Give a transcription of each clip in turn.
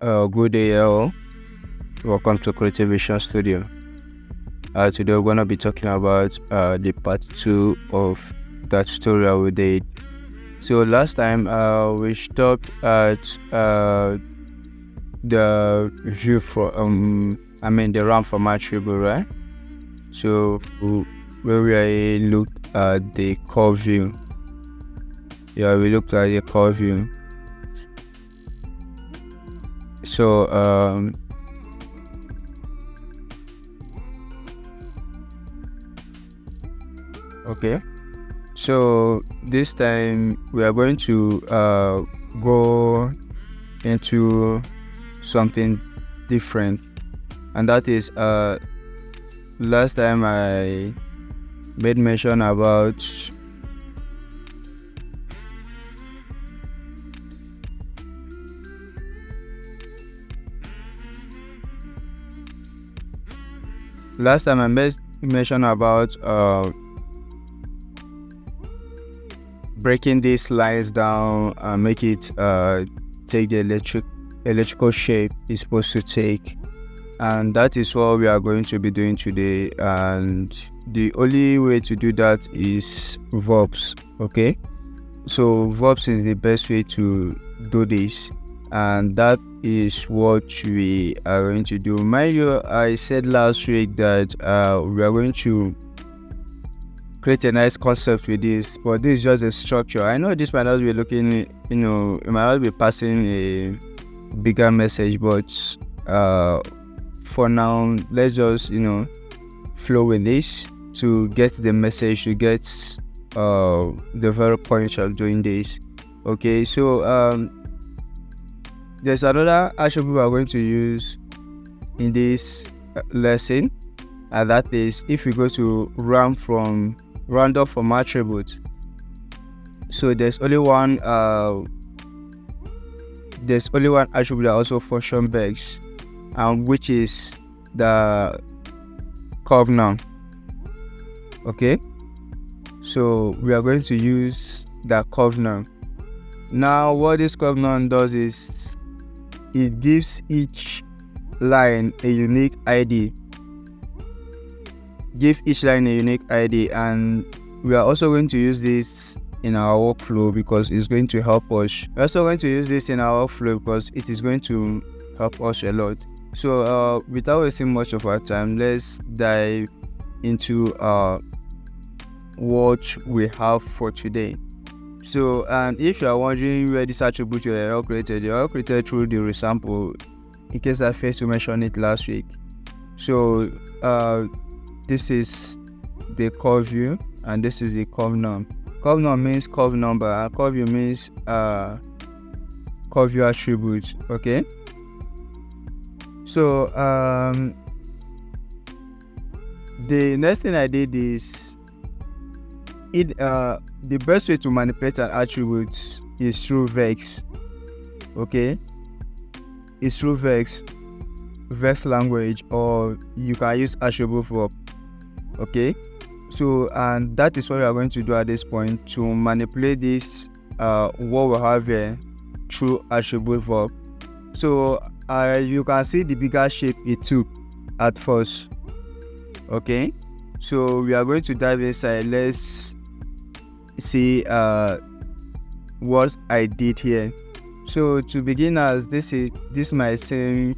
Good day, all. Welcome to Creative Vision Studio. Today we're gonna be talking about the part two of that tutorial we did. So last time we stopped at the view for the RAM from attribute, right? So where we looked at the core view. Yeah, we looked at the core view. So okay. So this time we are going to go into something different, and that is last time I made mention about mention about breaking these lines down and make it take the electrical shape it's supposed to take, and that is what we are going to be doing today. And the only way to do that is verbs. Okay, so verbs is the best way to do this, and that is what we are going to do. Mind you, I said last week that we are going to create a nice concept with this, but this is just a structure. I know this might not be looking, it might not be passing a bigger message, but for now, let's just flow with this to get the message, to get the very point of doing this. Okay, so there's another attribute we are going to use in this lesson, and that is if we go to round up from attribute. So there's only one attribute that also function backs, which is the curve noun. Okay, so we are going to use the curve noun. Now what this curve noun does is it gives each line a unique ID. And we are also going to use this in our workflow because it's going to help us. We're also going to use this in our workflow because it is going to help us a lot. So without wasting much of our time, let's dive into what we have for today. So, and if you are wondering where this attribute were all created, they are created through the resample, in case I failed to mention it last week. So this is the curve view, and this is the curve num. Curve num means curve number, and curve view means curve view attribute. Okay, so the next thing I did is the best way to manipulate an attribute is through vex. Okay, it's through vex language, or you can use attribute verb. Okay, so and that is what we are going to do at this point, to manipulate this what we have here through attribute verb. So you can see the bigger shape it took at first. Okay, so we are going to dive inside. Let's see what I did here. So to begin, as this might seem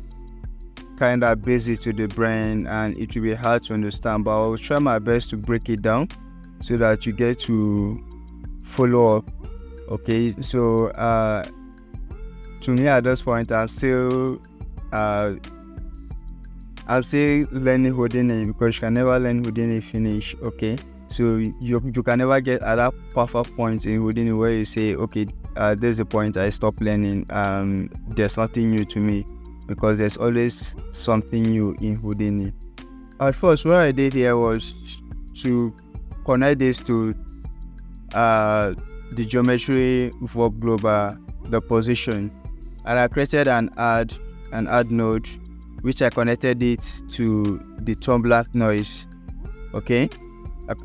kind of basic to the brain and it will be hard to understand, but I'll try my best to break it down so that you get to follow up. Okay, so to me at this point, I'm still learning Houdini, because you can never learn Houdini finish. Okay, so you can never get at that perfect point in Houdini where you say, okay, there's a point I stop learning. There's nothing new to me, because there's always something new in Houdini. At first, what I did here was to connect this to the geometry verb global, the position, and I created an add node, which I connected it to the tumbler noise. Okay,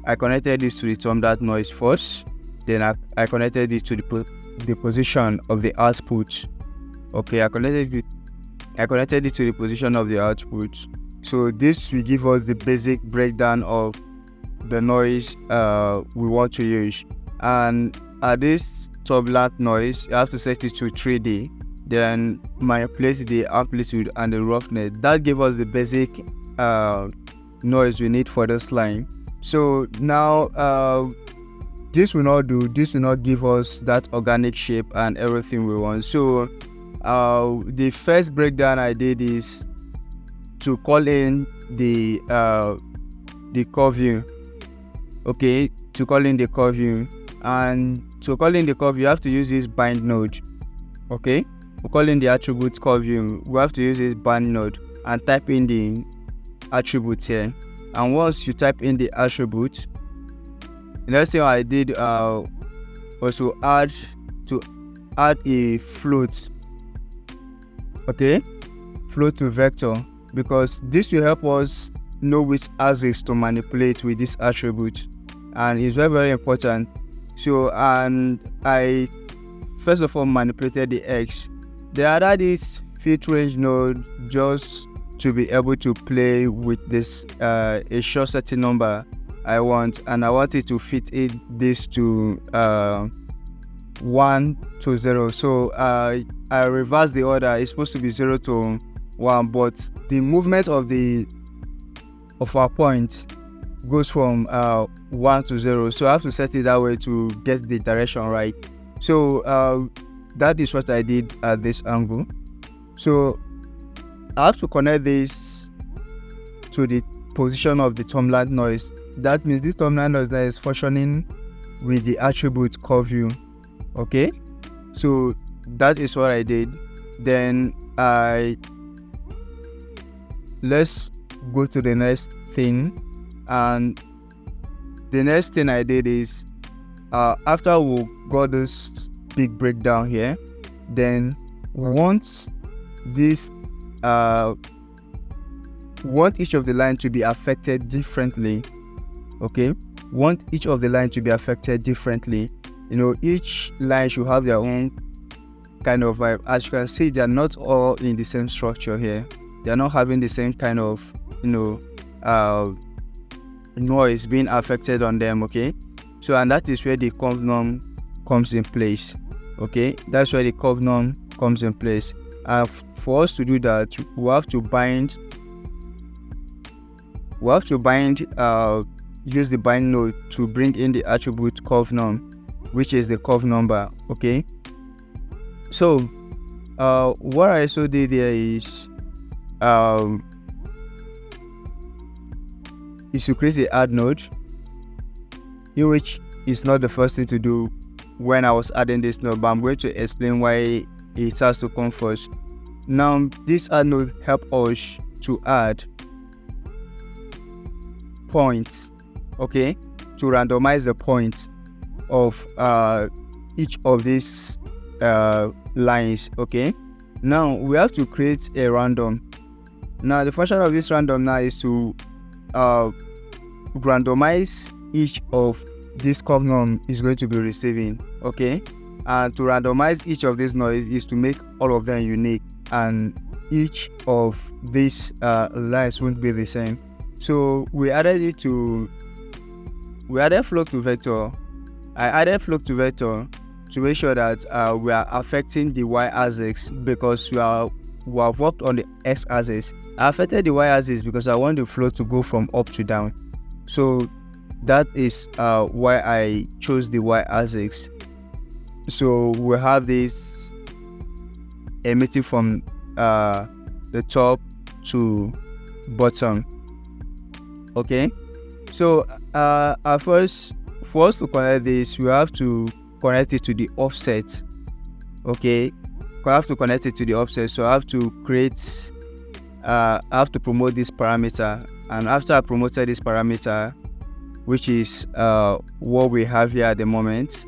I connected this to the tumbler noise first, then I connected it to the position of the output. Okay, I connected I connected it to the position of the output. So this will give us the basic breakdown of the noise we want to use. And this turbulent noise, you have to set it to 3D, then manipulate the amplitude and the roughness. That gives us the basic noise we need for this line. So now this will not give us that organic shape and everything we want. So the first breakdown I did is to call in the curve view. Okay, to call in the curve view, and to call in the curve you have to use this bind node. Okay, we call in the attribute curve view, we have to use this bind node and type in the attribute here. And once you type in the attribute, the next thing I did was to add a float. Okay, float to vector, because this will help us know which axis to manipulate with this attribute, and it's very, very important. So, and I first of all manipulated the X, then I added this fit range node just to be able to play with this a short setting number I want, and I want it to fit this to 1 to 0. So I reverse the order. It's supposed to be 0 to 1, but the movement of our point goes from 1 to 0. So I have to set it that way to get the direction right. So that is what I did at this angle. So I have to connect this to the position of the turbulent noise. That means this turbulent noise is functioning with the attribute curve view. Okay, so that is what I did. Then let's go to the next thing. And the next thing I did is after we got this big breakdown here, then once this want each of the line to be affected differently. Okay, want each of the line to be affected differently. You know, each line should have their own kind of vibe. As you can see, they are not all in the same structure here. They are not having the same kind of, you know, noise being affected on them. Okay, so and that is where the curve norm comes in place. Okay, that's where the curve norm comes in place. And for us to do that, we have to bind use the bind node to bring in the attribute curve norm, which is the curve number. Okay, so what I also did there is to create the add node, in which is not the first thing to do when I was adding this node, but I'm going to explain why it has to come first. Now this add node help us to add points, okay, to randomize the points of each of these lines. Okay, now we have to create a random. Now the function of this random now is to randomize each of this curve norm is going to be receiving. Okay, and to randomize each of these noise is to make all of them unique, and each of these lines won't be the same. So we added float to vector. I added float to vector to make sure that we are affecting the y-axis, because we have worked on the x-axis. I affected the y-axis because I want the float to go from up to down. So that is why I chose the y-axis. So we have this emitting from the top to bottom. Okay, so first, for us to connect this, we have to connect it to the offset. Okay, we have to connect it to the offset. So I have to promote this parameter, and after I promoted this parameter, which is what we have here at the moment,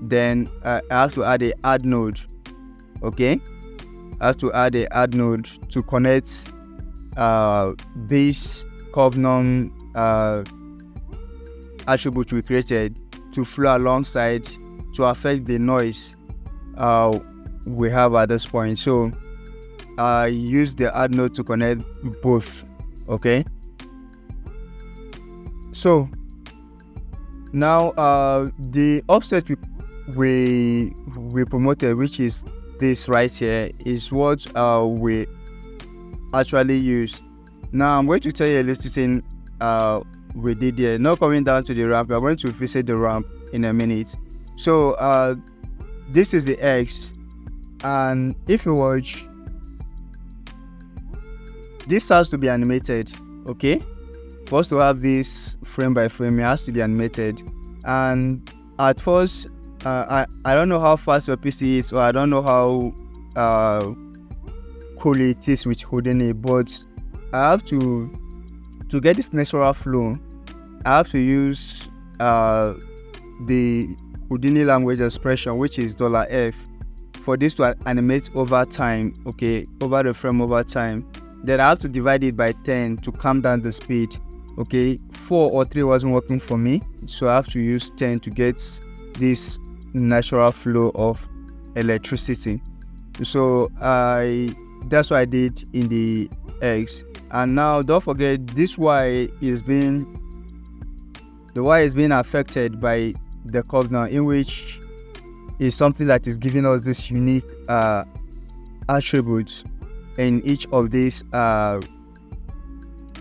then I have to add a add node. Okay, I have to add a add node to connect this curve norm attribute we created to flow alongside to affect the noise we have at this point. So use the add node to connect both. Okay, so now the offset we promoted, which is this right here, is what we actually use. Now I'm going to tell you a little thing we did here. Not coming down to the ramp, we're going to visit the ramp in a minute. So this is the X, and if you watch, this has to be animated. Okay, for us to have this frame by frame, it has to be animated. And at first I don't know how fast your PC is, or I don't know how cool it is with Houdini, but I have to get this natural flow, I have to use the Houdini language expression, which is $F, for this to animate over time. Okay, over the frame, over time. Then I have to divide it by 10 to calm down the speed. Okay, 4 or 3 wasn't working for me, so I have to use 10 to get this natural flow of electricity. So that's what I did in the X. And now don't forget, this Y is being affected by the curve now, in which is something that is giving us this unique attributes in each of these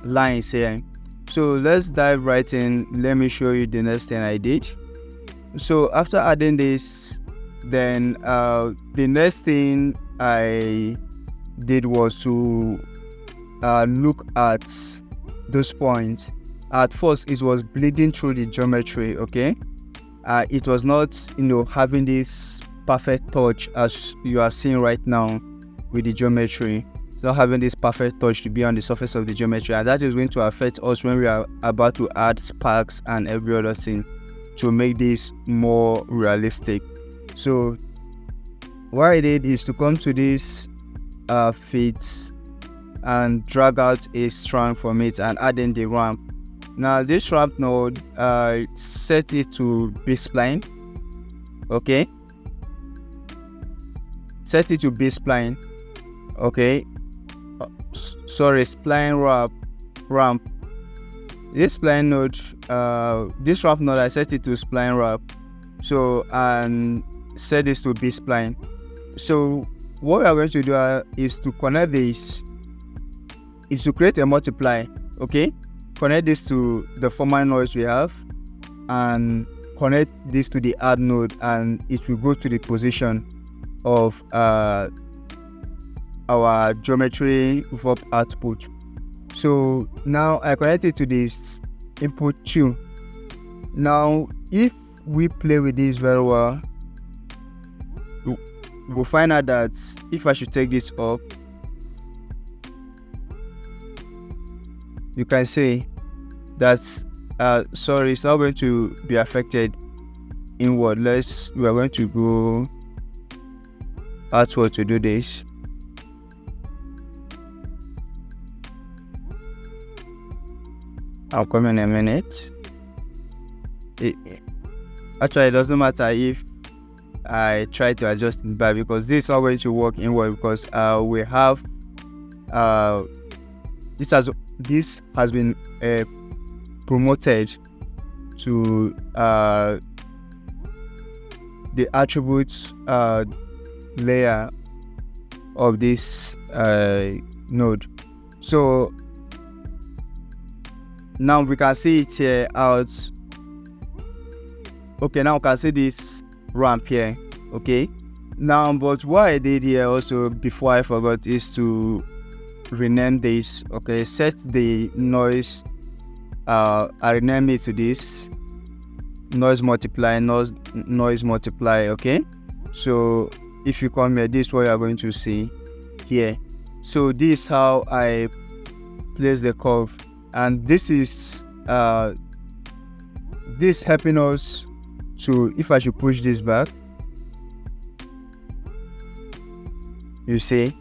lines here. So let's dive right in. Let me show you the next thing I did. So after adding this, then the next thing I did was to look at those points. At first it was bleeding through the geometry. Okay, it was not having this perfect touch as you are seeing right now with the geometry. It's not having this perfect touch to be on the surface of the geometry, and that is going to affect us when we are about to add sparks and every other thing to make this more realistic. So what I did is to come to this fit and drag out a strand from it and add in the ramp. Now this ramp node, set it to B-spline. Okay, set it to B-spline. Okay, sorry, spline ramp. This spline node, this ramp node, I set it to spline ramp. So, and set this to B-spline. So what we are going to do is to connect this, is to create a multiply. Okay, connect this to the former noise we have, and connect this to the add node, and it will go to the position of our geometry VOP output. So now I connect it to this input 2. Now if we play with this very well, we'll find out that if I should take this up, you can see that's sorry, it's not going to be affected inward. We are going to go outward to do this. I'll come in a minute. Actually, it doesn't matter if I try to adjust it back, because this is not going to work inward, because we have this has been promoted to the attributes layer of this node. So now we can see it here out. Okay, now we can see this ramp here. Okay, now but what I did here also before I forgot is to rename this. Okay, set the noise, I rename it to this noise multiply. Okay, so if you come here, this is what you are going to see here. So this is how I place the curve, and this is this helping us to, if I should push this back, you see,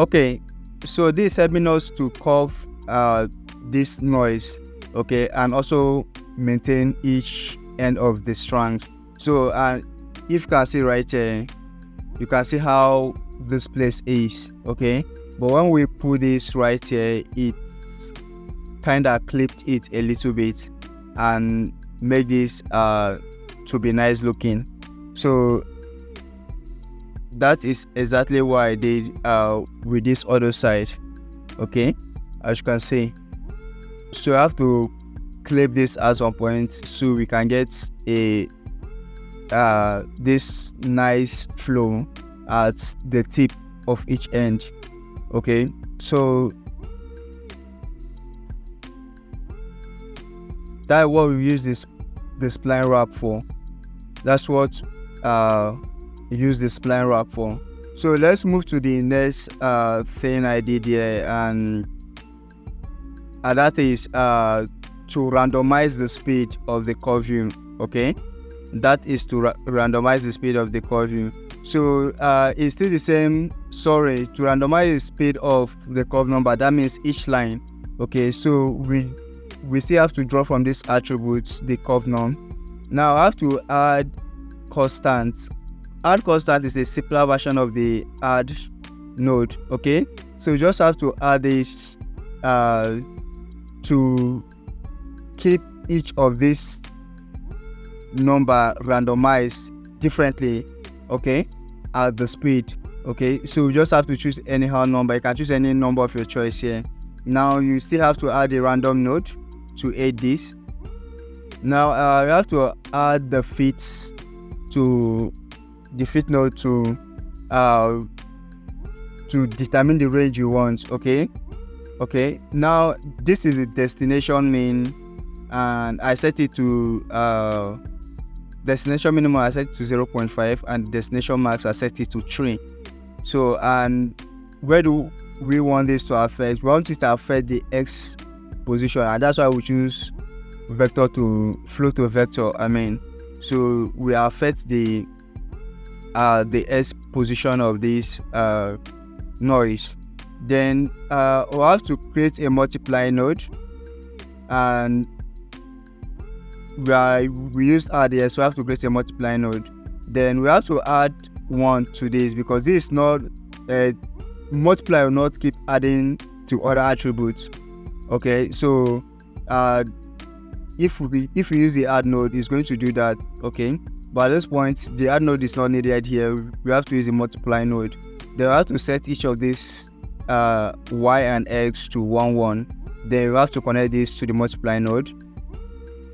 Okay, so this helping us to curve this noise, okay, and also maintain each end of the strands. So if you can see right here, you can see how this place is, okay, but when we put this right here, it's kind of clipped it a little bit and make this to be nice looking. So that is exactly what I did with this other side, okay, as you can see. So I have to clip this at some point so we can get a this nice flow at the tip of each end, okay. So that's what we use this spline wrap for. That's what use the spline wrap for. So let's move to the next thing I did here, and that is to randomize the speed of the curve, okay. That is to randomize the speed of the curve. So it's still the same. Sorry, to randomize the speed of the curve number, that means each line, okay. So we still have to draw from these attributes the curve num. Now I have to add constant. Add constant is a simpler version of the add node, okay. So you just have to add this to keep each of these number randomized differently, okay, at the speed, okay. So you just have to choose anyhow number. You can choose any number of your choice here. Now you still have to add a random node to aid this. Now you have to add the fits to the fit node to determine the range you want, okay. Now this is the destination min, and I set it to destination minimum I set it to 0.5 and destination max I set it to 3. So, and where do we want this to affect? We want it to affect the x position, and that's why we choose vector to flow to vector. So we affect the s position of this noise. Then we'll have to create a multiply node, and we used add here, so we have to create a multiply node. Then we have to add 1 to this, because this is not multiply will not keep adding to other attributes, okay. So if we use the add node, it's going to do that, okay. But at this point the add node is not needed here. We have to use a multiply node. Then we have to set each of these y and x to 1 1. Then we have to connect this to the multiply node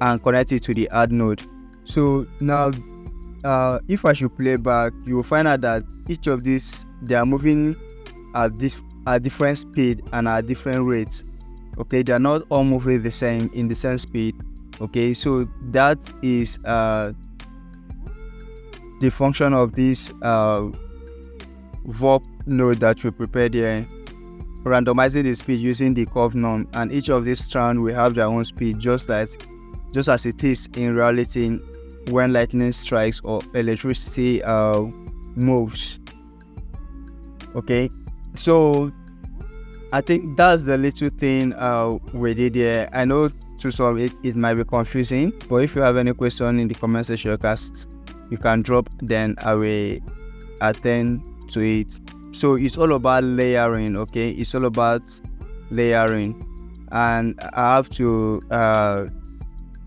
and connect it to the add node. So now if I should play back, you will find out that each of these, they are moving at different speed and at different rates, okay. They are not all moving the same in the same speed, okay. So that is the function of this VOP node that we prepared here, randomizing the speed using the curve num, and each of these strands will have their own speed, just as it is in reality when lightning strikes or electricity moves, okay. So I think that's the little thing we did here. I know to some it might be confusing, but if you have any question in the comment section, you can drop, then I will attend to it. So it's all about layering, okay. It's all about layering, and I have to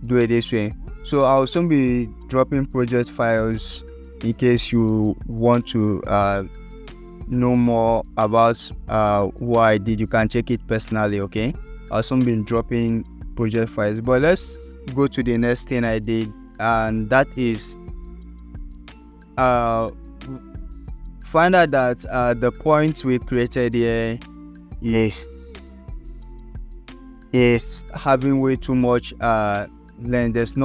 do it this way. So I'll soon be dropping project files in case you want to know more about what I did. You can check it personally, okay. I'll soon be dropping project files, but let's go to the next thing I did, and that is find out that the points we created here is having way too much length. There's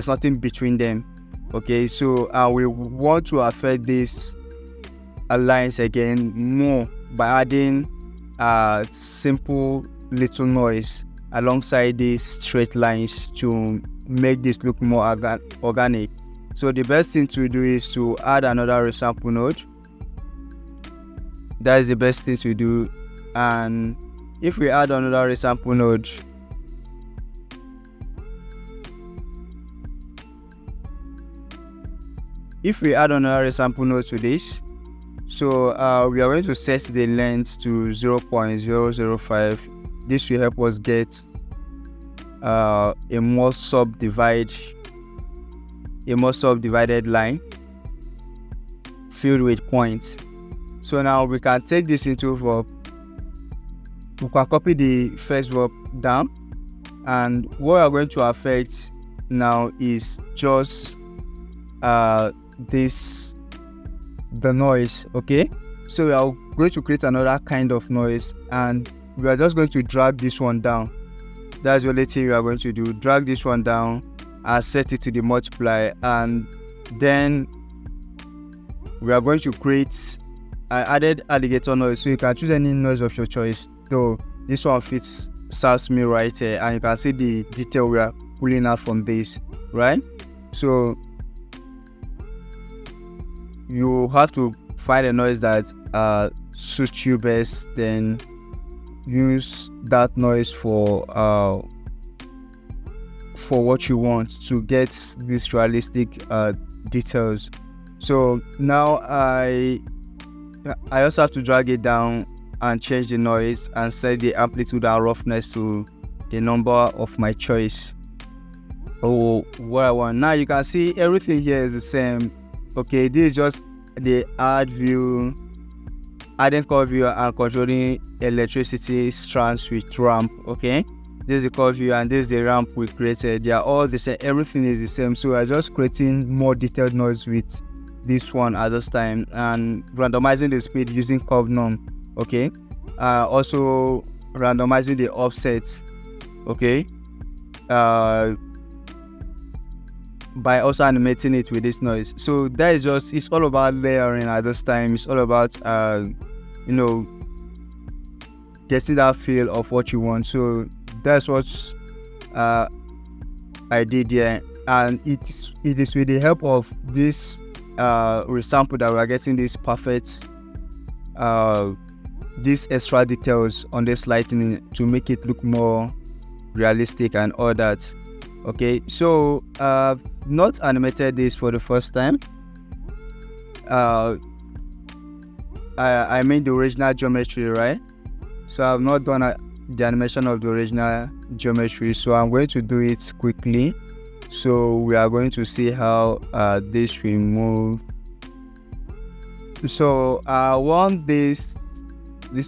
nothing between them, okay. So we want to affect these lines again more by adding simple little noise alongside these straight lines to make this look more organic. So the best thing to do is to add another resample node. That is the best thing to do. And if we add another resample node, to this, so we are going to set the length to 0.005. This will help us get a more subdivided line filled with points. So now we can take this into verb. We can copy the first verb down, and what we are going to affect now is just the noise. Okay, so we are going to create another kind of noise, and we are just going to drag this one down. That's the only thing we are going to do. Drag this one down and set it to the multiply, and then we are going to create added alligator noise. So you can choose any noise of your choice, though this one serves me right here, and you can see the detail we are pulling out from this, right? So you have to find a noise that suits you best, then use that noise for what you want to get these realistic details. So now I also have to drag it down and change the noise and set the amplitude and roughness to the number of my choice, or what I want. Now you can see everything here is the same. Okay, this is just the adding curve view and controlling electricity strands with ramp. Okay, this is the curve view and this is the ramp we created. They are all the same. Everything is the same. So we're just creating more detailed noise with this one at this time, and randomizing the speed using curve norm. Okay, also randomizing the offset. Okay, by also animating it with this noise. So that is just, it's all about layering at this time. It's all about getting that feel of what you want. So that's what I did here, and it is with the help of this resample that we are getting this perfect these extra details on this lighting to make it look more realistic and all that. Okay, so not animated this for the first time. I made the original geometry, right? So I've not done the animation of the original geometry, so I'm going to do it quickly. So we are going to see how this will move. So I want this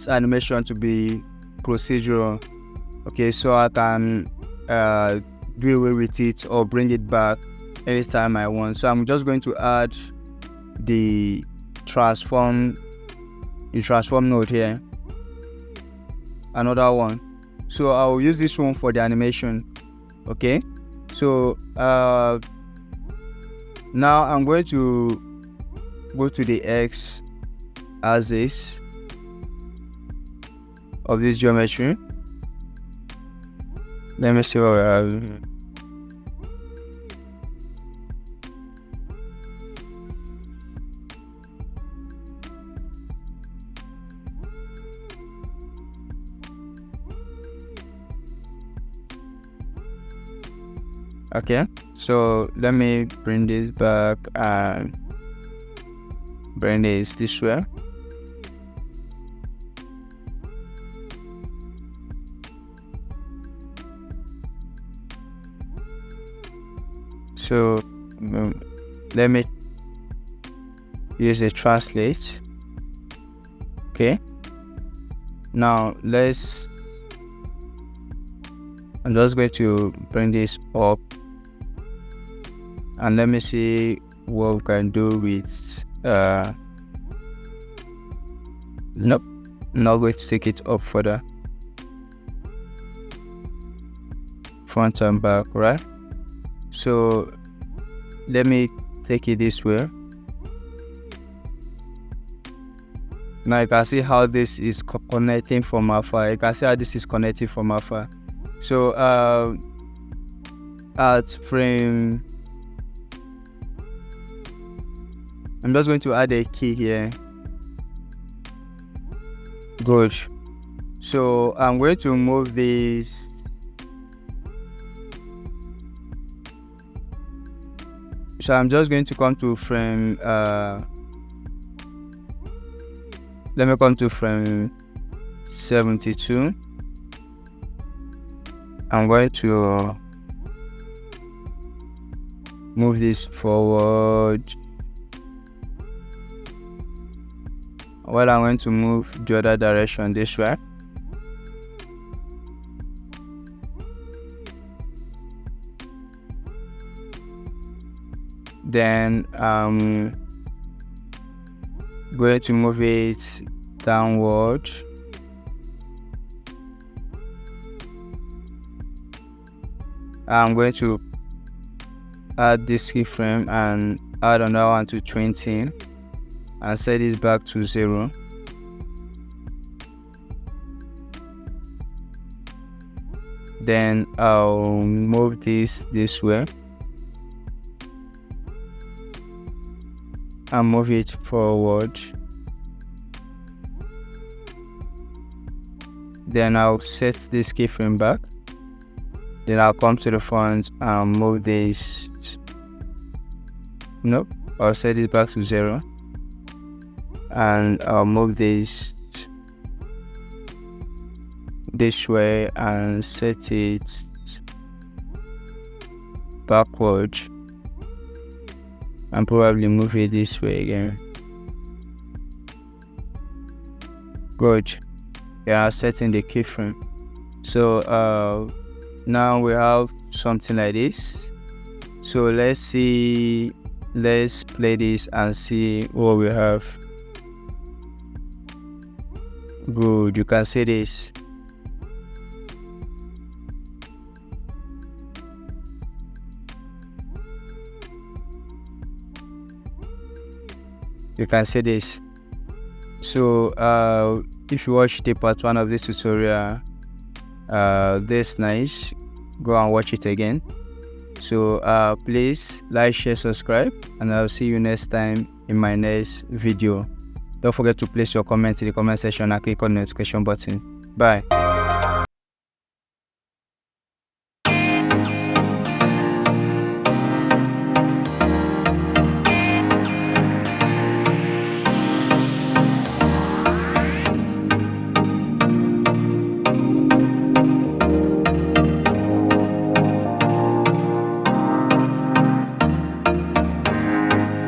animation to be procedural. Okay, so I can do away with it or bring it back anytime I want. So I'm just going to add the transform node here, another one. So I'll use this one for the animation. Okay, so now I'm going to go to the X axis of this geometry. Let me see what we have. Okay, so let me bring this back and bring this way. So let me use a translate. Okay, now I'm just going to bring this up, and let me see what we can do with nope, not going to take it up further, front and back, right? So let me take it this way. Now you can see how this is connecting from afar. You can see how this is connecting from afar. So at frame, I'm just going to add a key here. Good. So I'm going to move this. So I'm just going to come to frame. Let me come to frame 72. I'm going to move this forward. Well, I'm going to move the other direction this way. Then I'm going to move it downward. I'm going to add this keyframe and add another one to 20 and set this back to 0. Then I'll move this way and move it forward. Then I'll set this keyframe back. Then I'll come to the front and move this. Nope, I'll set this back to 0. And I'll move this way and set it backward. And probably move it this way again. Good. Yeah, I'm setting the keyframe. So now we have something like this. So let's play this and see what we have. Good, you can see this. You can see this. So if you watched the part 1 of this tutorial, this nice, go and watch it again. So please like, share, subscribe, and I'll see you next time in my next video. Don't forget to place your comment in the comment section and click on the notification button. Bye.